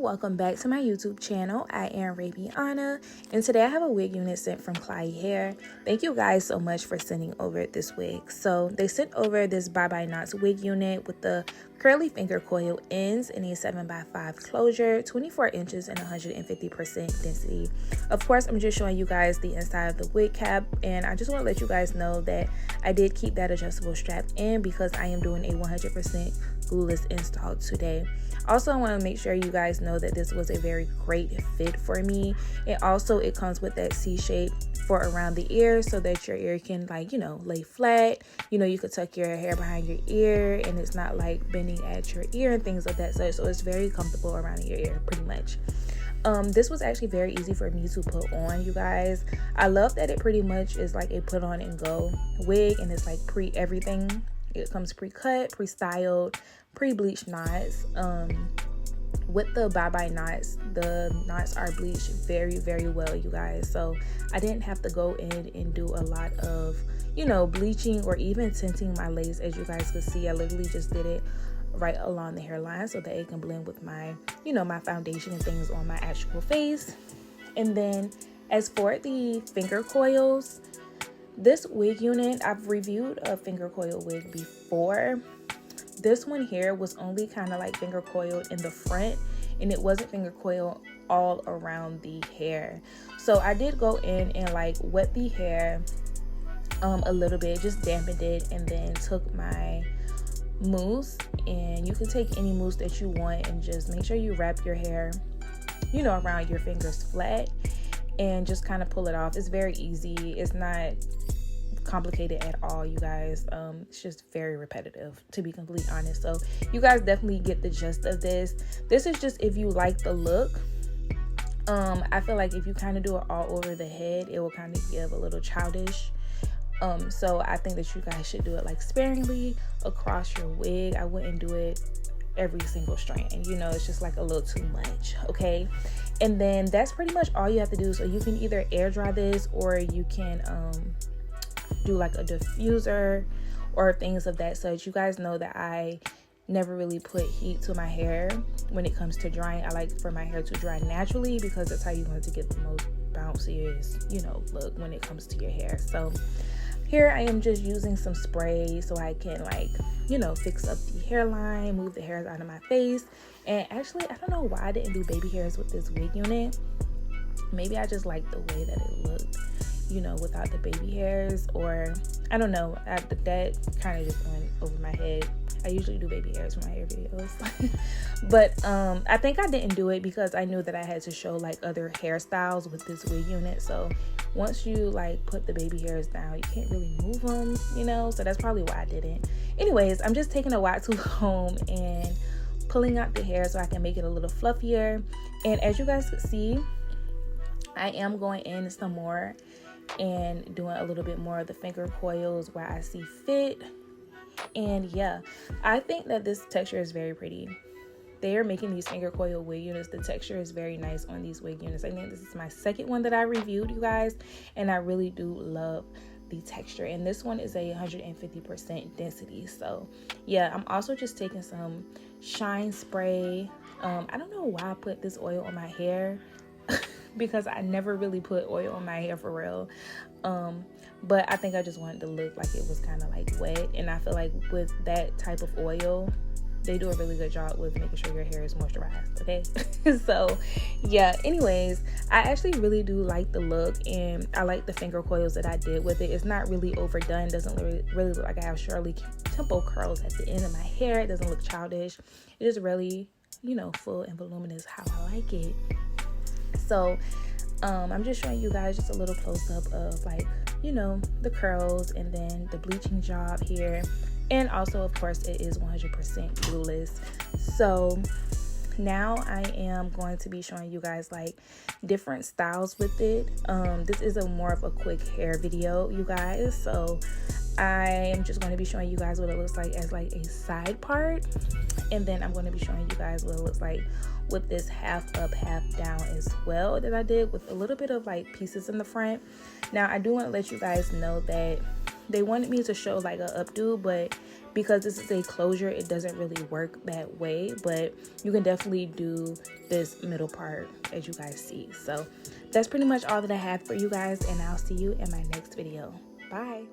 welcome back to my YouTube channel. I am Byebyeknots, and today I have a wig unit sent from Klaiyi Hair. Thank you guys so much for sending over this wig. So they sent over this Byebyeknots wig unit with the curly finger coil ends in a 7x5 closure, 24 inches and 150% density. Of course, I'm just showing you guys the inside of the wig cap, and I just want to let you guys know that I did keep that adjustable strap in because I am doing a 100% glueless install today. Also, I want to make sure you guys know that this was a very great fit for me. And also it comes with that C shape for around the ear so that your ear can, like, you know, lay flat. You know, you could tuck your hair behind your ear and it's not like bending at your ear and things like that. So it's very comfortable around your ear pretty much. This was actually very easy for me to put on, you guys. I love that it pretty much is like a put on and go wig, and it's like pre-everything. It comes pre-cut, pre-styled, pre-bleached knots. With the Byebyeknots, the knots are bleached very well, you guys. So I didn't have to go in and do a lot of, you know, bleaching or even tinting my lace. As you guys could see, I literally just did it right along the hairline so that it can blend with my, you know, my foundation and things on my actual face. And then as for the finger coils, this wig unit, I've reviewed a finger coil wig before. This one here was only kind of like finger coiled in the front, and it wasn't finger coiled all around the hair. So I did go in and like wet the hair a little bit, just dampened it, and then took my mousse, and you can take any mousse that you want and just make sure you wrap your hair, you know, around your fingers flat and just kind of pull it off. It's very easy. It's not complicated at all, you guys. It's just very repetitive, to be completely honest. So you guys definitely get the gist of this. This is just if you like the look. I feel like if you kind of do it all over the head, it will kind of give a little childish. So I think that you guys should do it like sparingly across your wig. I wouldn't do it every single strand, you know. It's just like a little too much, okay? And then that's pretty much all you have to do. So you can either air dry this, or you can do like a diffuser or things of that such. You guys know that I never really put heat to my hair when it comes to drying. I like for my hair to dry naturally because that's how you want to get the most bounciest, you know, look when it comes to your hair. So here I am just using some spray so I can, like, you know, fix up the hairline, move the hairs out of my face. And actually, I don't know why I didn't do baby hairs with this wig unit. Maybe I just like the way that it looked, you know, without the baby hairs, or I don't know. That kind of just went over my head. I usually do baby hairs for my hair videos. But I think I didn't do it because I knew that I had to show like other hairstyles with this wig unit. So once you like put the baby hairs down, you can't really move them, you know. So that's probably why I didn't. Anyways, I'm just taking a wide tooth comb and pulling out the hair so I can make it a little fluffier. And as you guys could see, I am going in some more and doing a little bit more of the finger coils where I see fit. And yeah, I think that this texture is very pretty. They are making these finger coil wig units. The texture is very nice on these wig units. I think this is my second one that I reviewed, you guys, and I really do love the texture. And this one is a 150% density. So yeah, I'm also just taking some shine spray. I don't know why I put this oil on my hair because I never really put oil on my hair for real. But I think I just wanted to look like it was kind of like wet, and I feel like with that type of oil, they do a really good job with making sure your hair is moisturized, okay? So yeah, anyways, I actually really do like the look, and I like the finger coils that I did with it. It's not really overdone. Doesn't really look like I have Shirley Temple curls at the end of my hair. It doesn't look childish. It is really, you know, full and voluminous how I like it. So I'm just showing you guys just a little close-up of, like, you know, the curls and then the bleaching job here. And also, of course, it is 100% glueless. So now I am going to be showing you guys like different styles with it. This is a more of a quick hair video, you guys. So I am just going to be showing you guys what it looks like as like a side part, and then I'm going to be showing you guys what it looks like with this half up half down as well that I did with a little bit of like pieces in the front. Now I do want to let you guys know that they wanted me to show like a updo, but because this is a closure, it doesn't really work that way. But you can definitely do this middle part, as you guys see. So that's pretty much all that I have for you guys, and I'll see you in my next video. Bye.